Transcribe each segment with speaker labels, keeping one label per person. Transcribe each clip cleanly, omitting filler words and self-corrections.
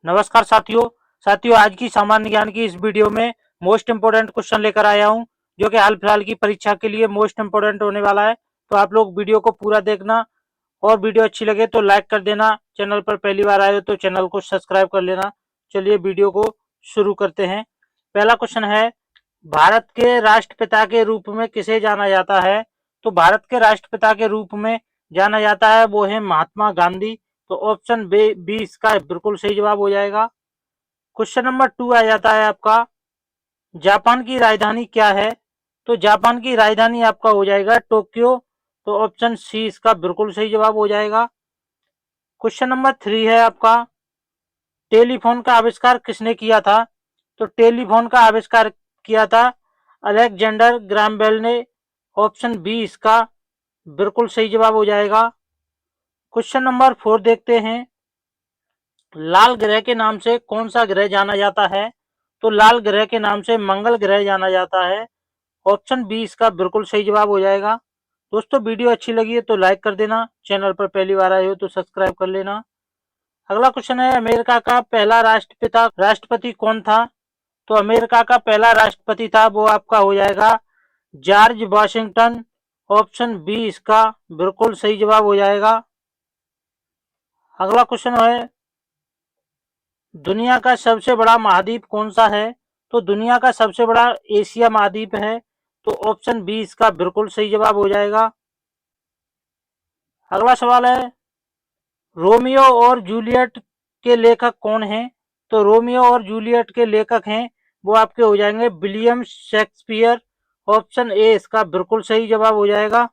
Speaker 1: नमस्कार साथियों आज की सामान्य ज्ञान की इस वीडियो में मोस्ट इंपोर्टेंट क्वेश्चन लेकर आया हूं जो कि हाल फिलहाल की परीक्षा के लिए मोस्ट इंपोर्टेंट होने वाला है। तो आप लोग वीडियो को पूरा देखना और वीडियो अच्छी लगे तो लाइक कर देना। चैनल पर पहली बार आए हो तो चैनल को सब्सक्राइब कर लेना। चलिए वीडियो को शुरू करते हैं। पहला क्वेश्चन है, भारत के राष्ट्रपिता के रूप में किसे जाना जाता है? तो भारत के राष्ट्रपिता के रूप में जाना जाता है वो है महात्मा गांधी। तो ऑप्शन बी इसका बिल्कुल सही जवाब हो जाएगा। क्वेश्चन नंबर 2 आ जाता है आपका, जापान की राजधानी क्या है? तो जापान की राजधानी आपका हो जाएगा टोक्यो। तो ऑप्शन सी इसका बिल्कुल सही जवाब हो जाएगा। क्वेश्चन नंबर 3 है आपका, टेलीफोन का आविष्कार किसने किया था? तो टेलीफोन का आविष्कार किया था अलेक्जेंडर ग्राहम बेल ने। ऑप्शन बी इसका बिल्कुल सही जवाब हो जाएगा। क्वेश्चन नंबर 4 देखते हैं, लाल ग्रह के नाम से कौन सा ग्रह जाना जाता है? तो लाल ग्रह के नाम से मंगल ग्रह जाना जाता है। ऑप्शन बी इसका बिल्कुल सही जवाब हो जाएगा। दोस्तों वीडियो अच्छी लगी है तो लाइक कर देना, चैनल पर पहली बार आए हो तो सब्सक्राइब कर लेना। अगला क्वेश्चन है, अमेरिका का पहला राष्ट्रपति कौन था? तो अमेरिका का पहला राष्ट्रपति था वो आपका हो जाएगा जॉर्ज वॉशिंगटन। ऑप्शन बी इसका बिल्कुल सही जवाब हो जाएगा। अगला क्वेश्चन है, दुनिया का सबसे बड़ा महाद्वीप कौन सा है? तो दुनिया का सबसे बड़ा एशिया महाद्वीप है। तो ऑप्शन बी इसका बिल्कुल सही जवाब हो जाएगा। अगला सवाल है, रोमियो और जूलियट के लेखक कौन हैं? तो रोमियो और जूलियट के लेखक हैं वो आपके हो जाएंगे विलियम शेक्सपियर। ऑप्शन ए इसका बिल्कुल सही जवाब हो जाएगा।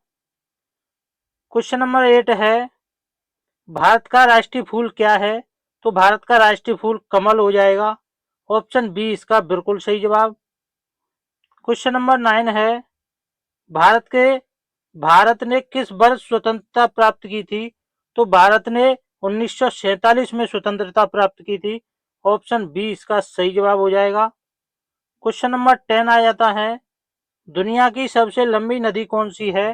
Speaker 1: क्वेश्चन नंबर 8 है, भारत का राष्ट्रीय फूल क्या है? तो भारत का राष्ट्रीय फूल कमल हो जाएगा। ऑप्शन बी इसका बिल्कुल सही जवाब। क्वेश्चन नंबर 9 है, भारत के भारत ने किस वर्ष स्वतंत्रता प्राप्त की थी? तो भारत ने 1947 में स्वतंत्रता प्राप्त की थी। ऑप्शन बी इसका सही जवाब हो जाएगा। क्वेश्चन नंबर 10 आ जाता है, दुनिया की सबसे लंबी नदी कौन सी है?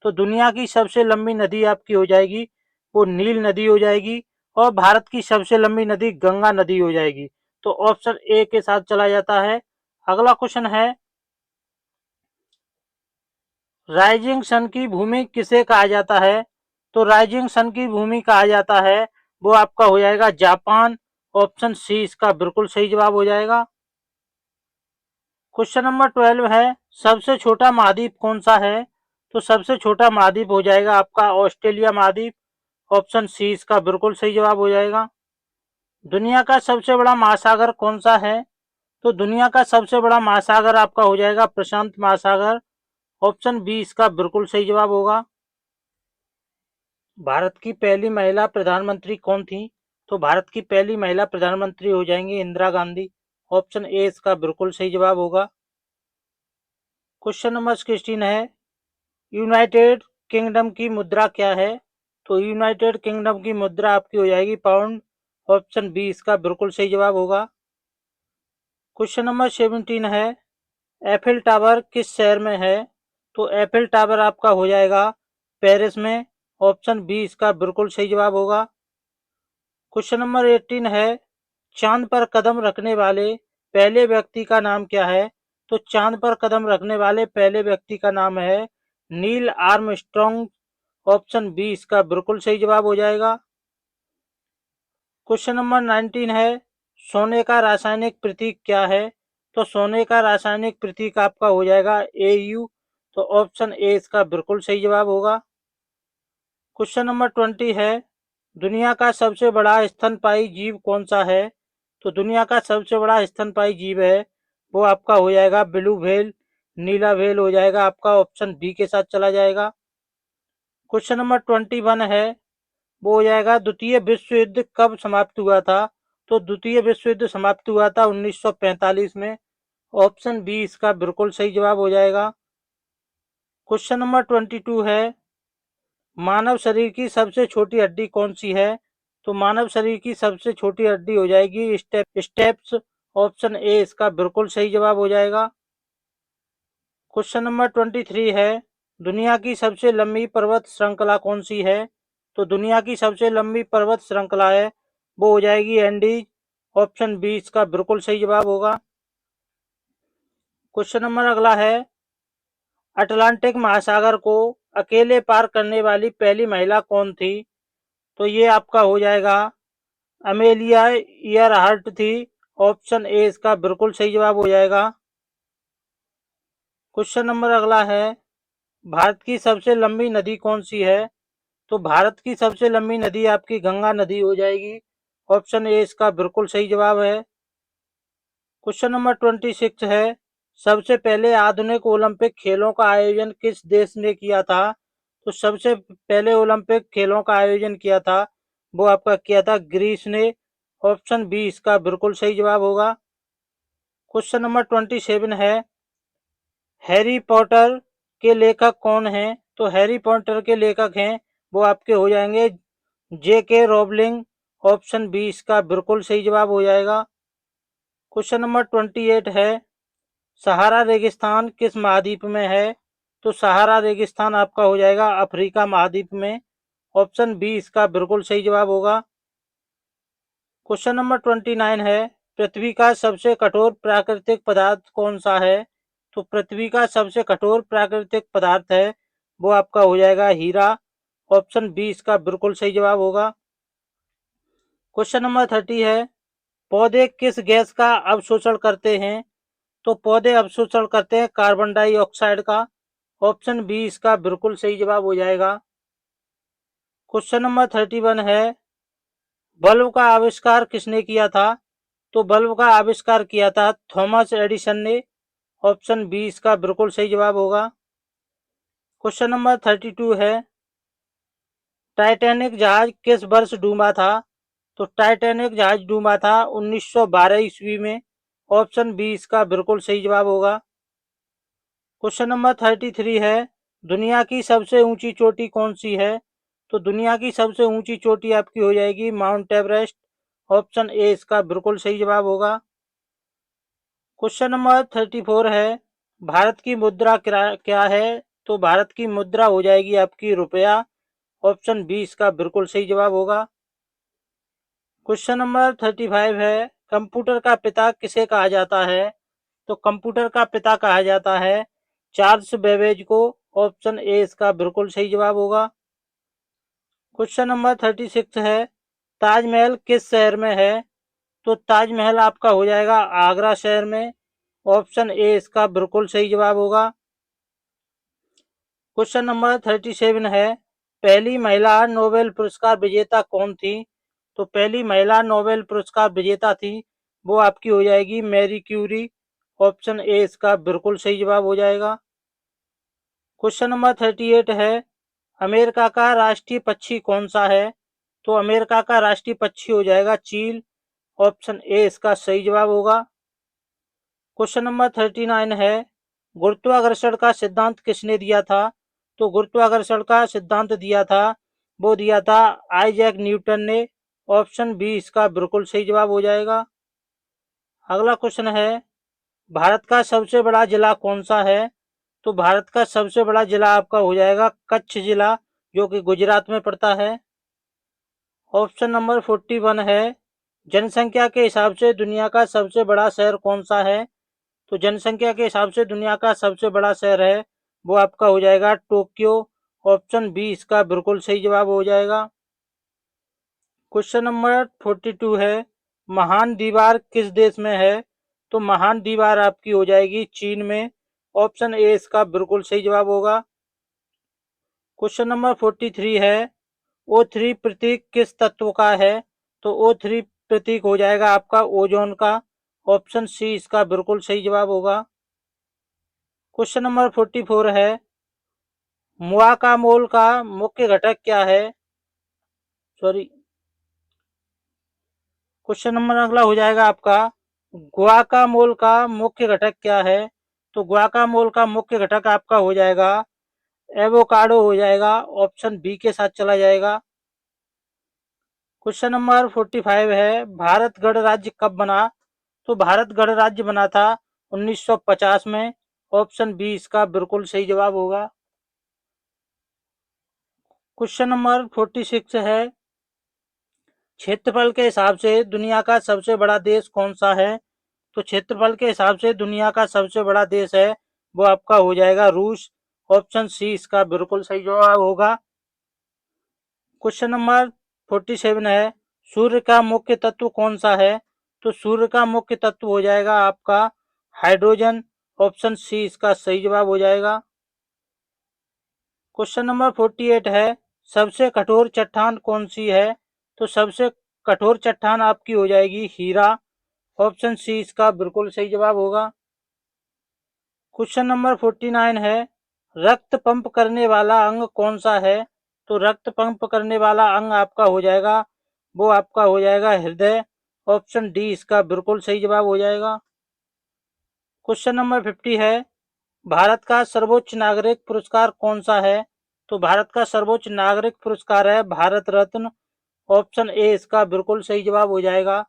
Speaker 1: तो दुनिया की सबसे लंबी नदी आपकी हो जाएगी वो नील नदी हो जाएगी। और भारत की सबसे लंबी नदी गंगा नदी हो जाएगी। तो ऑप्शन ए के साथ चला जाता है। अगला क्वेश्चन है, राइजिंग सन की भूमि किसे कहा जाता है? तो राइजिंग सन की भूमि कहा जाता है वो आपका हो जाएगा जापान। ऑप्शन सी इसका बिल्कुल सही जवाब हो जाएगा। क्वेश्चन नंबर 12 है, सबसे छोटा महाद्वीप कौन सा है? तो सबसे छोटा महाद्वीप हो जाएगा आपका ऑस्ट्रेलिया महाद्वीप। ऑप्शन सी इसका बिल्कुल सही जवाब हो जाएगा। दुनिया का सबसे बड़ा महासागर कौन सा है? तो दुनिया का सबसे बड़ा महासागर आपका हो जाएगा प्रशांत महासागर। ऑप्शन बी इसका बिल्कुल सही जवाब होगा। भारत की पहली महिला प्रधानमंत्री कौन थी? तो भारत की पहली महिला प्रधानमंत्री हो जाएंगी इंदिरा गांधी। ऑप्शन ए इसका बिल्कुल सही जवाब होगा। क्वेश्चन नंबर 16 है, यूनाइटेड किंगडम की मुद्रा क्या है? तो यूनाइटेड किंगडम की मुद्रा आपकी हो जाएगी पाउंड। ऑप्शन बी इसका बिल्कुल सही जवाब होगा। क्वेश्चन नंबर 17 है, एफिल टावर किस शहर में है? तो एफिल टावर आपका हो जाएगा पेरिस में। ऑप्शन बी इसका बिल्कुल सही जवाब होगा। क्वेश्चन नंबर 18 है, चांद पर कदम रखने वाले पहले व्यक्ति का नाम क्या है? तो चांद पर कदम रखने वाले पहले व्यक्ति का नाम है नील आर्मस्ट्रॉन्ग। ऑप्शन बी इसका बिल्कुल सही जवाब हो जाएगा। क्वेश्चन नंबर 19 है, सोने का रासायनिक प्रतीक क्या है? तो सोने का रासायनिक प्रतीक आपका हो जाएगा AU। तो ऑप्शन ए इसका बिल्कुल सही जवाब होगा। क्वेश्चन नंबर 20 है, दुनिया का सबसे बड़ा स्तनपायी जीव कौन सा है? तो दुनिया का सबसे बड़ा स्तनपायी जीव है वो आपका हो जाएगा ब्लू व्हेल, नीला व्हेल हो जाएगा आपका। ऑप्शन बी के साथ चला जाएगा। क्वेश्चन नंबर 21 है, वो हो जाएगा द्वितीय विश्व युद्ध कब समाप्त हुआ था? तो द्वितीय विश्व युद्ध समाप्त हुआ था 1945 में। ऑप्शन बी इसका बिल्कुल सही जवाब हो जाएगा। क्वेश्चन नंबर 22 है, मानव शरीर की सबसे छोटी हड्डी कौन सी है? तो मानव शरीर की सबसे छोटी हड्डी हो जाएगी स्टेप्स। ऑप्शन ए इसका बिल्कुल सही जवाब हो जाएगा। क्वेश्चन नंबर 23 है, दुनिया की सबसे लंबी पर्वत श्रृंखला कौन सी है? तो दुनिया की सबसे लंबी पर्वत श्रृंखला है वो हो जाएगी एंडीज। ऑप्शन बी इसका बिल्कुल सही जवाब होगा। क्वेश्चन नंबर अगला है, अटलांटिक महासागर को अकेले पार करने वाली पहली महिला कौन थी? तो ये आपका हो जाएगा अमेलिया ईयरहार्ट थी। ऑप्शन ए इसका बिल्कुल सही जवाब हो जाएगा। क्वेश्चन नंबर अगला है, भारत की सबसे लंबी नदी कौन सी है? तो भारत की सबसे लंबी नदी आपकी गंगा नदी हो जाएगी। ऑप्शन ए इसका बिल्कुल सही जवाब है। क्वेश्चन नंबर 26 है, सबसे पहले आधुनिक ओलंपिक खेलों का आयोजन किस देश ने किया था? तो सबसे पहले ओलंपिक खेलों का आयोजन किया था, वो आपका किया था ग्रीस ने। ऑप्शन बी इसका बिल्कुल सही जवाब होगा। क्वेश्चन नंबर 27 है, हैरी पॉटर के लेखक कौन हैं? तो हैरी पॉटर के लेखक हैं वो आपके हो जाएंगे J.K. रोबलिंग। ऑप्शन बी इसका बिल्कुल सही जवाब हो जाएगा। क्वेश्चन नंबर 28 है, सहारा रेगिस्तान किस महाद्वीप में है? तो सहारा रेगिस्तान आपका हो जाएगा अफ्रीका महाद्वीप में। ऑप्शन बी इसका बिल्कुल सही जवाब होगा। क्वेश्चन नंबर 29 है, पृथ्वी का सबसे कठोर प्राकृतिक पदार्थ कौन सा है? तो पृथ्वी का सबसे कठोर प्राकृतिक पदार्थ है वो आपका हो जाएगा हीरा। ऑप्शन बी इसका बिल्कुल सही जवाब होगा। क्वेश्चन नंबर 30 है, पौधे किस गैस का अवशोषण करते हैं? तो पौधे अवशोषण करते हैं कार्बन डाइऑक्साइड का। ऑप्शन बी इसका बिल्कुल सही जवाब हो जाएगा। क्वेश्चन नंबर 31 है, बल्ब का आविष्कार किसने किया था? तो बल्ब का आविष्कार किया था थॉमस एडिसन ने। ऑप्शन बी इसका बिल्कुल सही जवाब होगा। क्वेश्चन नंबर 32 है, टाइटैनिक जहाज किस वर्ष डूबा था? तो टाइटैनिक जहाज डूबा था 1912 ईस्वी में। ऑप्शन बी इसका बिल्कुल सही जवाब होगा। क्वेश्चन नंबर 33 है, दुनिया की सबसे ऊंची चोटी कौन सी है? तो दुनिया की सबसे ऊंची चोटी आपकी हो जाएगी माउंट एवरेस्ट। ऑप्शन ए इसका बिल्कुल सही जवाब होगा। क्वेश्चन नंबर 34 है, भारत की मुद्रा क्या है? तो भारत की मुद्रा हो जाएगी आपकी रुपया। ऑप्शन बी इसका बिल्कुल सही जवाब होगा। क्वेश्चन नंबर 35 है, कंप्यूटर का पिता किसे कहा जाता है? तो कंप्यूटर का पिता कहा जाता है चार्ल्स बेबेज को। ऑप्शन ए इसका बिल्कुल सही जवाब होगा। क्वेश्चन नंबर 36 है, ताजमहल किस शहर में है? तो ताजमहल आपका हो जाएगा आगरा शहर में। ऑप्शन ए इसका बिल्कुल सही जवाब होगा। क्वेश्चन नंबर 37 है, पहली महिला नोबेल पुरस्कार विजेता कौन थी? तो पहली महिला नोबेल पुरस्कार विजेता थी वो आपकी हो जाएगी मैरी क्यूरी। ऑप्शन ए इसका बिल्कुल सही जवाब हो जाएगा। क्वेश्चन नंबर 38 है, अमेरिका का राष्ट्रीय पक्षी कौन सा है? तो अमेरिका का राष्ट्रीय पक्षी हो जाएगा चील। ऑप्शन ए इसका सही जवाब होगा। क्वेश्चन नंबर 39 है, गुरुत्वाकर्षण का सिद्धांत किसने दिया था? तो गुरुत्वाकर्षण का सिद्धांत दिया था वो दिया था आइजैक न्यूटन ने। ऑप्शन बी इसका बिल्कुल सही जवाब हो जाएगा। अगला क्वेश्चन है, भारत का सबसे बड़ा जिला कौन सा है? तो भारत का सबसे बड़ा जिला आपका हो जाएगा कच्छ जिला, जो कि गुजरात में पड़ता है। ऑप्शन नंबर 41 है, जनसंख्या के हिसाब से दुनिया का सबसे बड़ा शहर कौन सा है? तो जनसंख्या के हिसाब से दुनिया का सबसे बड़ा शहर है वो आपका हो जाएगा टोक्यो। ऑप्शन बी इसका बिल्कुल सही जवाब हो जाएगा। क्वेश्चन नंबर 42 है, महान दीवार किस देश में है? तो महान दीवार आपकी हो जाएगी चीन में। ऑप्शन ए इसका बिल्कुल सही जवाब होगा। क्वेश्चन नंबर 43 है, O3 प्रतीक किस तत्व का है? तो O3 प्रतीक हो जाएगा आपका ओजोन का। ऑप्शन सी इसका बिल्कुल सही जवाब होगा। क्वेश्चन नंबर 44 है, मुआकामोल का मुख्य घटक क्या है? सॉरी, क्वेश्चन नंबर अगला हो जाएगा आपका, गुआकामोल का मुख्य घटक क्या है? तो गुआकामोल का मुख्य घटक आपका हो जाएगा एवोकाडो हो जाएगा। ऑप्शन बी के साथ चला जाएगा। क्वेश्चन नंबर 45 है, भारत गणराज्य कब बना? तो भारत गणराज्य बना था 1950 में। ऑप्शन बी इसका बिल्कुल सही जवाब होगा। क्वेश्चन नंबर 46 है, क्षेत्रफल के हिसाब से दुनिया का सबसे बड़ा देश कौन सा है? तो क्षेत्रफल के हिसाब से दुनिया का सबसे बड़ा देश है वो आपका हो जाएगा रूस। ऑप्शन सी इसका बिल्कुल सही जवाब होगा। क्वेश्चन नंबर 47 है, सूर्य का मुख्य तत्व कौन सा है? तो सूर्य का मुख्य तत्व हो जाएगा आपका हाइड्रोजन। ऑप्शन सी इसका सही जवाब हो जाएगा। क्वेश्चन नंबर 48 है, सबसे कठोर चट्टान कौन सी है? तो सबसे कठोर चट्टान आपकी हो जाएगी हीरा। ऑप्शन सी इसका बिल्कुल सही जवाब होगा। क्वेश्चन नंबर 49 है, रक्त पंप करने वाला अंग कौन सा है? तो रक्त पंप करने वाला अंग आपका हो जाएगा वो आपका हो जाएगा हृदय। ऑप्शन डी इसका बिल्कुल सही जवाब हो जाएगा। क्वेश्चन नंबर 50 है, भारत का सर्वोच्च नागरिक पुरस्कार कौन सा है? तो भारत का सर्वोच्च नागरिक पुरस्कार है भारत रत्न। ऑप्शन ए इसका बिल्कुल सही जवाब हो जाएगा।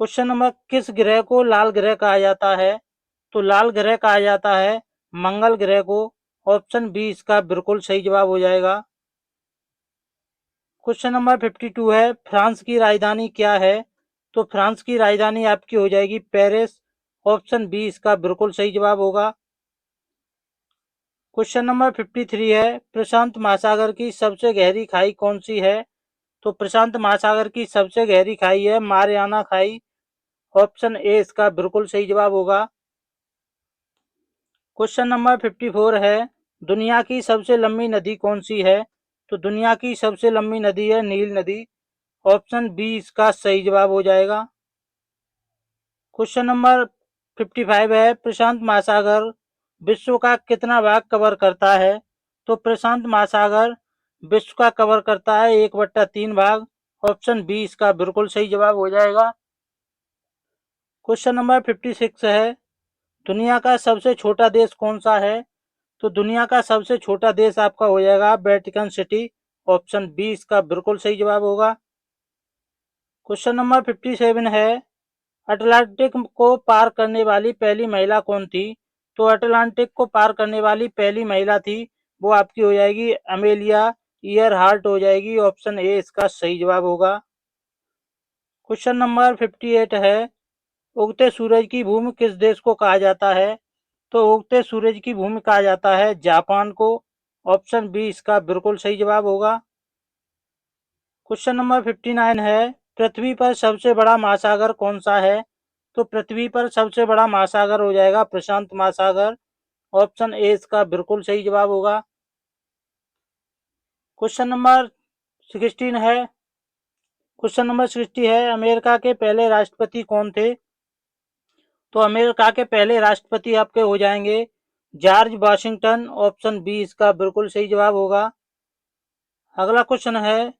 Speaker 1: क्वेश्चन नंबर, किस ग्रह को लाल ग्रह कहा जाता है? तो लाल ग्रह कहा जाता है मंगल ग्रह को। ऑप्शन बी इसका बिल्कुल सही जवाब हो जाएगा। क्वेश्चन नंबर 52 है, फ्रांस की राजधानी क्या है? तो फ्रांस की राजधानी आपकी हो जाएगी पेरिस। ऑप्शन बी इसका बिल्कुल सही जवाब होगा। क्वेश्चन नंबर 53 है, प्रशांत महासागर की सबसे गहरी खाई कौन सी है? तो प्रशांत महासागर की सबसे गहरी खाई है मारियाना खाई। ऑप्शन ए इसका बिल्कुल सही जवाब होगा। क्वेश्चन नंबर 54 है, दुनिया की सबसे लंबी नदी कौन सी है? तो दुनिया की सबसे लंबी नदी है नील नदी। ऑप्शन बी इसका सही जवाब हो जाएगा। क्वेश्चन नंबर 55 है, प्रशांत महासागर विश्व का कितना भाग कवर करता है? तो प्रशांत महासागर विश्व का कवर करता है 1/3 भाग। ऑप्शन बी इसका बिल्कुल सही जवाब हो जाएगा। क्वेश्चन नंबर 56 है, दुनिया का सबसे छोटा देश कौन सा है? तो दुनिया का सबसे छोटा देश आपका हो जाएगा वेटिकन सिटी। ऑप्शन बी इसका बिल्कुल सही जवाब होगा। क्वेश्चन नंबर 57 है, अटलांटिक को पार करने वाली पहली महिला कौन थी? तो अटलांटिक को पार करने वाली पहली महिला थी वो आपकी हो जाएगी अमेलिया ईयरहार्ट हो जाएगी। ऑप्शन ए इसका सही जवाब होगा। क्वेश्चन नंबर 58 है, उगते सूरज की भूमि किस देश को कहा जाता है? तो उगते सूरज की भूमि कहा जाता है जापान को। ऑप्शन बी इसका बिल्कुल सही जवाब होगा। क्वेश्चन नंबर 59 है, पृथ्वी पर सबसे बड़ा महासागर कौन सा है? तो पृथ्वी पर सबसे बड़ा महासागर हो जाएगा प्रशांत महासागर। ऑप्शन ए इसका बिल्कुल सही जवाब होगा। क्वेश्चन नंबर 16 है, क्वेश्चन नंबर 60 है, अमेरिका के पहले राष्ट्रपति कौन थे? तो अमेरिका के पहले राष्ट्रपति आपके हो जाएंगे जॉर्ज वाशिंगटन। ऑप्शन बी इसका बिल्कुल सही जवाब होगा। अगला क्वेश्चन है,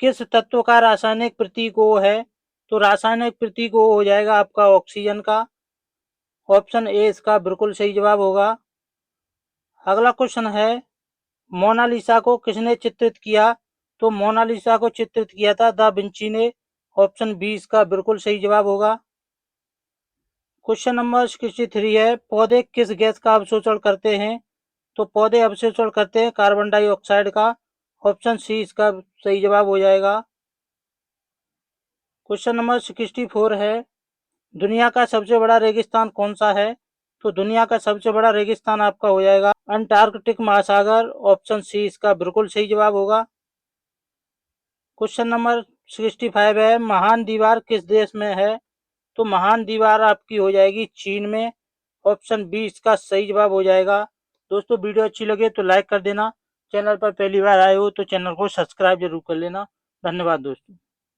Speaker 1: किस तत्व का रासायनिक प्रतीक O है? तो रासायनिक प्रतीक O हो जाएगा आपका ऑक्सीजन का। ऑप्शन ए इसका बिल्कुल सही जवाब होगा। अगला क्वेश्चन है, मोनालिसा को किसने चित्रित किया? तो मोनालिसा को चित्रित किया था दा विंची ने। ऑप्शन बी इसका बिल्कुल सही जवाब होगा। क्वेश्चन नंबर 63 है, पौधे किस गैस का अवशोषण करते हैं? तो पौधे अवशोषण करते हैं कार्बन डाइऑक्साइड का। ऑप्शन सी इसका सही जवाब हो जाएगा। क्वेश्चन नंबर 64 है, दुनिया का सबसे बड़ा रेगिस्तान कौन सा है? तो दुनिया का सबसे बड़ा रेगिस्तान आपका हो जाएगा अंटार्कटिक महासागर। ऑप्शन सी इसका बिल्कुल सही जवाब होगा। क्वेश्चन नंबर 65 है, महान दीवार किस देश में है? तो महान दीवार आपकी हो जाएगी चीन में। ऑप्शन बी इसका सही जवाब हो जाएगा। दोस्तों वीडियो अच्छी लगे तो लाइक कर देना। चैनल पर पहली बार आए हो तो चैनल को सब्सक्राइब जरूर कर लेना। धन्यवाद दोस्तों।